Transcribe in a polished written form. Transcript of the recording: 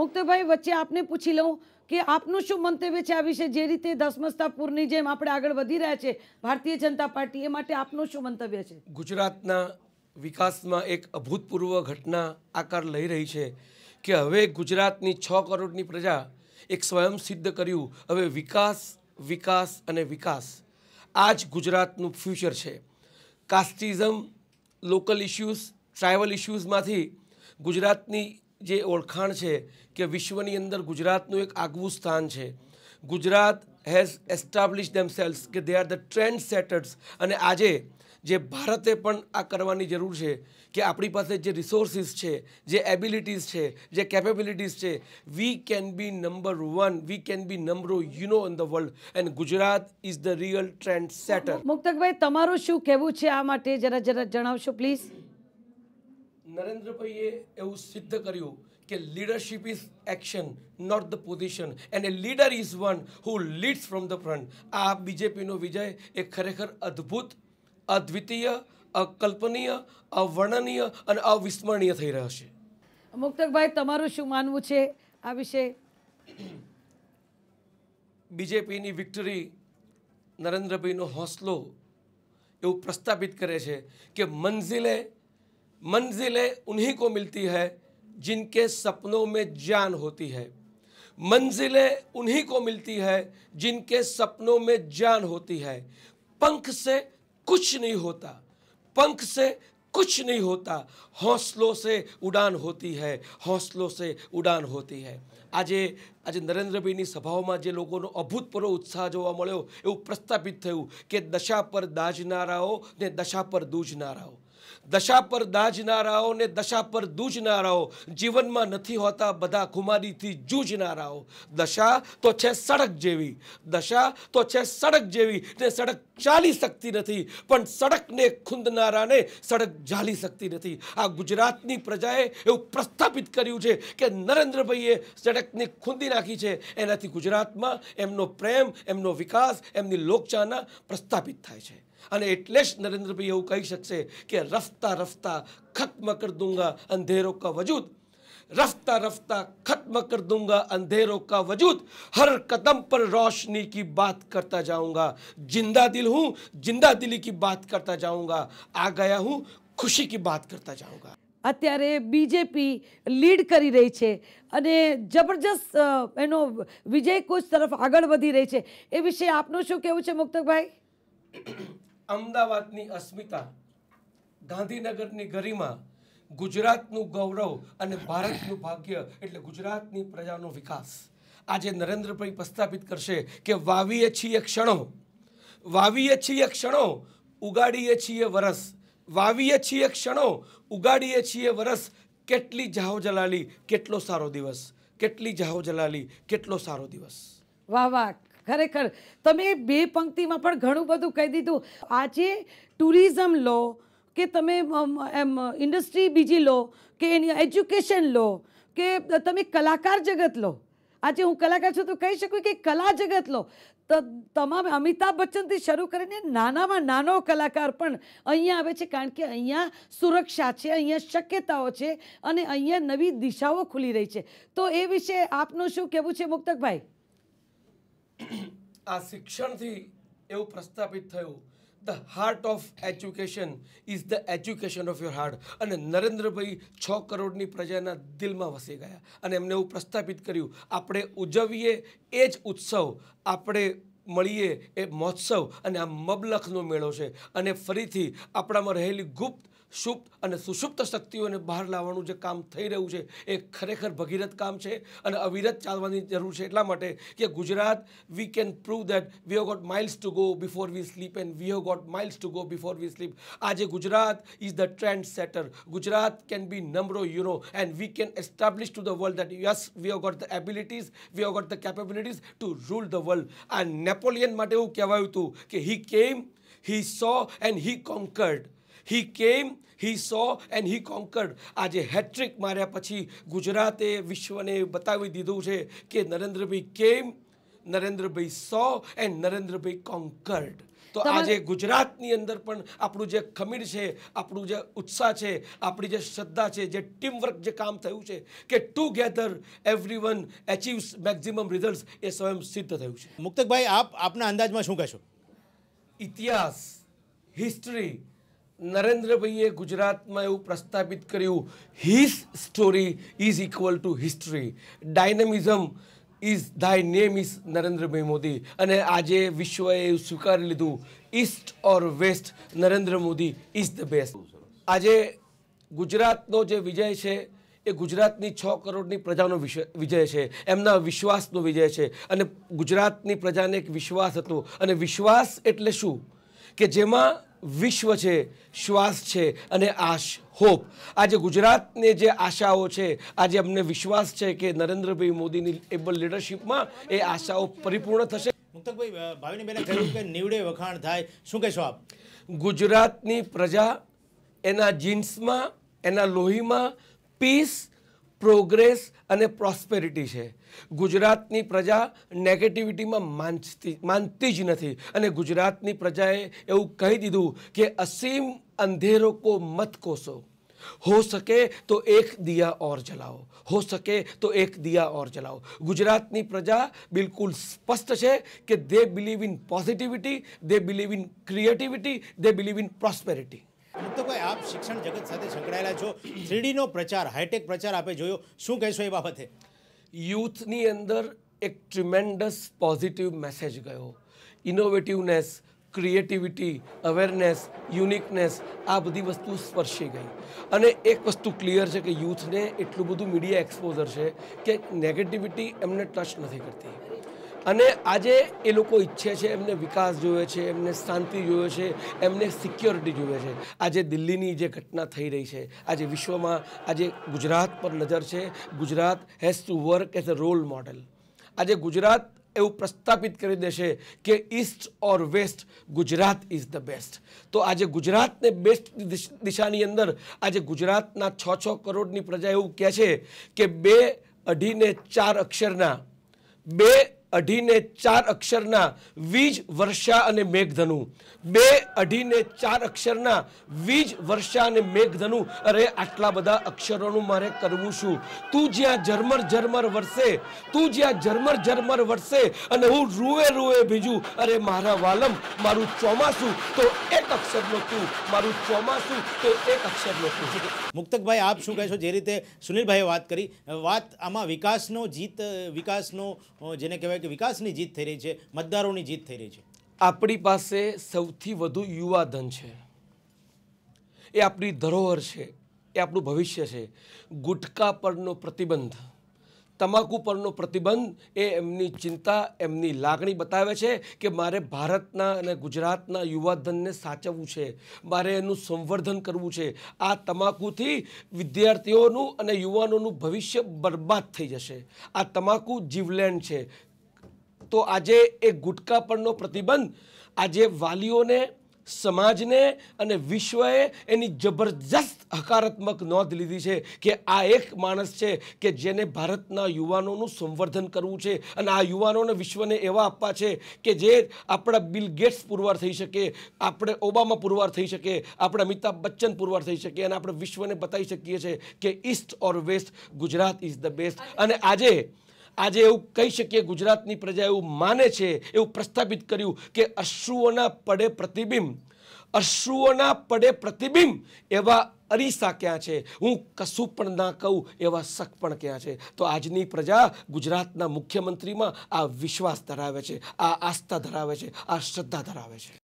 મુક્તભાઈ, વચ્ચે આપને પૂછી લઉં કે આપનું શું મંતવ્ય છે આ વિશે? જે રીતે ધસમસતાપુરની જેમ આપણે આગળ વધી રહ્યા છે ભારતીય જનતા પાર્ટી, એ માટે આપનું શું મંતવ્ય છે? ગુજરાતના વિકાસમાં એક અભૂતપૂર્વ ઘટના આકાર લઈ રહી છે કે હવે ગુજરાતની 6 કરોડની પ્રજા એક સ્વયં સિદ્ધ કર્યું, હવે વિકાસ વિકાસ અને વિકાસ આ જ ગુજરાતનું ફ્યુચર છે. કાસ્ટિઝમ, લોકલ ઇશ્યુઝ, ટ્રાઇબલ ઇશ્યુઝમાંથી ગુજરાતની જે ઓળખાણ છે કે વિશ્વની અંદર ગુજરાતનું એક આગવું સ્થાન છે. ગુજરાત હેઝ એસ્ટાબ્લિશ ધેમસેલ્સ કે they are the trend setters. અને આજે જે ભારતે પણ આ કરવાની જરૂર છે કે આપણી પાસે જે રિસોર્સિસ છે, જે એબિલિટીઝ છે, જે કેપેબિલિટીઝ છે, we can be number 1, we can be number in the world, and Gujarat is the real trend setter. મુક્તભાઈ, તમારું શું કહેવું છે આ માટે? જરા જણાવશો પ્લીઝ. નરેન્દ્રભાઈએ એવું સિદ્ધ કર્યું કે leadership is action, not the position, and a leader is one who leads from the front. આ બીજેપીનો વિજય એ ખરેખર અદ્ભુત, અદ્વિતીય, અકલ્પનીય, અવર્ણનીય અને અવિસ્મરણીય થઈ રહ્યો છે. મુક્તભાઈ, તમારું શું માનવું છે આ વિશે? બીજેપીની વિક્ટરી નરેન્દ્રભાઈનો હોંસલો એવું પ્રસ્થાપિત કરે છે કે मंजिलें उन्हीं को मिलती है जिनके सपनों में जान होती है. मंजिलें उन्हीं को मिलती है जिनके सपनों में जान होती है. पंख से कुछ नहीं होता, पंख से कुछ नहीं होता, हौसलों से उड़ान होती है, हौसलों से उड़ान होती है. આજે નરેન્દ્રભાઈની સભાઓમાં જે લોકોનો અભૂતપૂર્વ ઉત્સાહ જોવા મળ્યો એવું પ્રસ્થાપિત થયું કે દશા પર દાજનારાઓ ને દશા પર દૂજનારાઓ, દશા પર દાજનારાઓ ને દશા પર દૂજનારાઓ જીવનમાં નથી હોતા બધા ખુમારીથી જૂજનારાઓ. દશા તો છે સડક જેવી, દશા તો છે સડક જેવી ને સડક ચાલી શકતી નથી, પણ સડકને ખૂંદનારાને સડક ઝાલી શકતી નથી. આ ગુજરાતની પ્રજાએ એવું પ્રસ્થાપિત કર્યું છે કે નરેન્દ્રભાઈએ સડકને ખૂંદી નાખી છે. એનાથી ગુજરાતમાં એમનો પ્રેમ, એમનો વિકાસ, એમની લોકચાહના પ્રસ્થાપિત થાય છે. અને એટલે જ નરેન્દ્રભાઈ એવું કહી શકશે કે રફતા રફતા ખત્મ કર દૂંગા અંધેરો કા વજૂદ, રફતા રફતા खत्म कर दूंगा अंधेरों का वजूद, हर कदम पर रोशनी की बात करता जाऊंगा, जिंदा दिल हूं जिंदा दिली की बात करता जाऊंगा, आ गया हूं खुशी की बात करता जाऊंगा. અત્યારે બીજેપી લીડ કરી રહી છે અને જબરજસ્ત એનો વિજય કૂચ તરફ આગળ વધી રહી છે. એ વિશે આપનું શું કહેવું છે મુક્તભાઈ? અમદાવાદની અસ્મિતા, ગાંધીનગરની ગરિમા, ગુજરાતનું ગૌરવ અને ભારતનું ભાગ્ય એટલે ગુજરાતની પ્રજાનો વિકાસ આજે નરેન્દ્રભાઈ પ્રસ્થાપિત કરશે કે વાવીએ છીએ ક્ષણો, વાવીએ છીએ ક્ષણો, ઉગાડીએ છીએ વરસ, વાવીએ છીએ ક્ષણો, ઉગાડીએ છીએ વરસ, કેટલી જાહો જલાલી કેટલો સારો દિવસ, કેટલી જાહો જલાલી કેટલો સારો દિવસ. વાહ વાહ, ખરેખર તમે બે પંક્તિમાં પણ ઘણું બધું કહી દીધું. આજે ટુરિઝમ લો કે તમે એમ ઇન્ડસ્ટ્રી બીજી લો કે એની એજ્યુકેશન લો કે તમે કલાકાર જગત લો. આજે હું કલાકાર છું તો કહી શકું કે કલા જગત લો. તો તમામ અમિતાભ બચ્ચનથી શરૂ કરીને નાનામાં નાનો કલાકાર પણ અહીંયા આવે છે, કારણ કે અહીંયા સુરક્ષા છે, અહીંયા શક્યતાઓ છે અને અહીંયા નવી દિશાઓ ખુલી રહી છે. તો એ વિશે આપનું શું કહેવું છે મુક્તકભાઈ? આ શિક્ષણથી એવું પ્રસ્થાપિત થયું, the heart of education is the education of your heart. અને નરેન્દ્રભાઈ 6 કરોડની પ્રજાના દિલમાં વસી ગયા અને એમને એવું પ્રસ્થાપિત કર્યું આપણે ઉજવીએ એ જ ઉત્સવ, આપણે મળીએ એ મહોત્સવ. અને આ મબલખનો મેળો છે અને ફરીથી આપણામાં રહેલી ગુપ્ત, સુપ્ત અને સુષુપ્ત શક્તિઓને બહાર લાવવાનું જે કામ થઈ રહ્યું છે એ ખરેખર ભગીરથ કામ છે અને અવિરત ચાલવાની જરૂર છે. એટલા માટે કે Gujarat, we can prove that we have got miles to go before we sleep and we have got miles to go before we sleep. આજે Gujarat is the trend setter. Gujarat can be number and we can establish to the world that yes we have got the abilities, we have got the capabilities to rule the world. આ Napoleon માટે એવું કહેવાયું હતું કે he કેમ, હી saw and he conquered. He came, he saw and he conquered. આજે hat trick માર્યા પછી ગુજરાતે વિશ્વને બતાવી દીધું છે કે નરેન્દ્રભાઈ કેમ, નરેન્દ્રભાઈ સો એન્ડ નરેન્દ્રભાઈ કોન્કર્ડ. તો આજે ગુજરાતની અંદર પણ આપણું જે ખમીર છે, આપણું જે ઉત્સાહ છે, આપણી જે શ્રદ્ધા છે, જે ટીમવર્ક જે કામ થયું છે કે ટુગેધર એવરીવન એચીવ્સ મેક્સિમમ રિઝલ્ટ્સ એ સ્વયં સિદ્ધ થયું છે. મુક્તકભાઈ, આપના અંદાજમાં શું કહેશો? ઇતિહાસ, હિસ્ટ્રી, નરેન્દ્રભાઈએ ગુજરાતમાં એવું પ્રસ્થાપિત કર્યું, his story is equal to history, dynamism is thy name is Narendra Modi. અને આજે વિશ્વએ એવું સ્વીકારી લીધું, east or west, Narendra Modi is the best. આજે ગુજરાતનો જે વિજય છે એ ગુજરાતની 6 કરોડની પ્રજાનો વિજય છે, એમના વિશ્વાસનો વિજય છે. અને ગુજરાતની પ્રજાને એક વિશ્વાસ હતો, અને વિશ્વાસ એટલે શું કે જેમાં વિશ્વ છે, શ્વાસ છે અને આશ, હોપ. આજે ગુજરાતને જે આશાઓ છે, આજે અમને વિશ્વાસ છે કે નરેન્દ્રભાઈ મોદીની એબલ લીડરશિપમાં એ આશાઓ પરિપૂર્ણ થશે. મુક્તકભાઈ, ભાવિનીબેને કહ્યું કે નીવડે વખાણ થાય, શું કહેશો આપ? ગુજરાતની પ્રજા, એના જીન્સમાં, એના લોહીમાં પીસ, પ્રોગ્રેસ અને પ્રોસ્પેરિટી છે. ગુજરાતની પ્રજા નેગેટિવિટીમાં માનતી જ નથી. અને ગુજરાતની પ્રજાએ એવું કહી દીધું કે અસીમ અંધેરો કો મત કોસો, हो सके तो एक दिया और जलाओ, हो सके तो एक दिया और जलाओ. गुजरातनी प्रजा बिल्कुल स्पष्ट है कि they believe in positivity, they believe in creativity, they believe in prosperity. મુક્તકભાઈ, આપ શિક્ષણ જગત સાથે સંકળાયેલા છો, 3Dનો પ્રચાર, હાઈટેક પ્રચાર આપે જોયો, શું કહેશો એ બાબતે? યુથની અંદર એક ટ્રીમેન્ડસ પોઝિટિવ મેસેજ ગયો. ઇનોવેટિવનેસ, ક્રિએટિવિટી, અવેરનેસ, યુનિકનેસ, આ બધી વસ્તુ સ્પર્શી ગઈ. અને એક વસ્તુ ક્લિયર છે કે યુથને એટલું બધું મીડિયા એક્સપોઝર છે કે નેગેટિવિટી એમને ટચ નથી કરતી. અને આજે એ લોકો ઈચ્છે છે, એમને વિકાસ જોઈએ છે, એમને શાંતિ જોઈએ છે, એમને સિક્યોરિટી જોઈએ છે. આજે દિલ્હીની જે ઘટના થઈ રહી છે, આજે વિશ્વમાં આજે ગુજરાત પર નજર છે. Gujarat has to work as a role model. આજે ગુજરાત એવું પ્રસ્થાપિત કરી દેશે કે east or west, Gujarat is the best. તો આજે ગુજરાતને બેસ્ટ દિશાની અંદર આજે ગુજરાતના 6 કરોડની પ્રજા એવું કહે છે કે 2, 2.5 ને 4 અક્ષરના 2, 2.5 ને 4 અક્ષરના વીજ, વર્ષા અને મેઘધનુ, 2, 2.5 ને 4 અક્ષરના વીજ, વર્ષા અને મેઘધનુ. અરે આટલા બધા અક્ષરોનું મારે કરવું શું? તું જ્યાં ઝરમર ઝરમર વરસે, તું જ્યાં ઝરમર ઝરમર વરસે અને હું રૂએ રૂએ ભીજું. અરે મારા વાલમ, મારું ચોમાસું તો એક અક્ષરનો તું, મારું ચોમાસું તો એક અક્ષરનો તું. મુક્તકભાઈ, આપ શું કહેશો? જે રીતે સુનિલભાઈએ વાત કરી, વાત આમાં વિકાસનો જીત, વિકાસનો જેને કહેવાય કે વિકાસની જીત થઈ રહી છે, મતદારોની જીત થઈ રહી છે. આપણી પાસે સૌથી વધુ યુવા ધન છે, એ આપણી ધરોહર છે, એ આપણું ભવિષ્ય છે. ગુટકા પરનો પ્રતિબંધ, તમાકુ પરનો પ્રતિબંધ એ એમની ચિંતા, એમની લાગણી બતાવે છે કે મારે ભારતના અને ગુજરાતના યુવાધનને સાચવવું છે, મારે એનું સંવર્ધન કરવું છે. આ તમાકુથી વિદ્યાર્થીઓનું અને યુવાનોનું ભવિષ્ય બરબાદ થઈ જશે. આ તમાકુ જીવલેણ છે. તો આજે એ ગુટકા પરનો પ્રતિબંધ આજે વાલીઓને, સમાજને અને વિશ્વએ એની જબરજસ્ત હકારાત્મક નોંધ લીધી છે કે આ એક માણસ છે કે જેને ભારતના યુવાનોનું સંવર્ધન કરવું છે. અને આ યુવાનોને વિશ્વને એવા આપવા છે કે જે આપણા બિલ ગેટ્સ પુરવાર થઈ શકે, આપણે ઓબામા પુરવાર થઈ શકે, આપણે અમિતાભ બચ્ચન પુરવાર થઈ શકે, અને આપણે વિશ્વને બતાવી શકીએ છીએ કે east or west, Gujarat is the best. અને આજે એવું કહી શકીએ, ગુજરાતની પ્રજા એવું માને છે, એવું પ્રસ્થાપિત કર્યું કે અશ્રુઓના પડે પ્રતિબિંબ એવા અરીસા ક્યાં છે, હું કશું પણ ના કહું એવા શક પણ ક્યાં છે. તો આજની પ્રજા ગુજરાતના મુખ્યમંત્રીમાં આ વિશ્વાસ ધરાવે છે, આ આસ્થા ધરાવે છે, આ શ્રદ્ધા ધરાવે છે.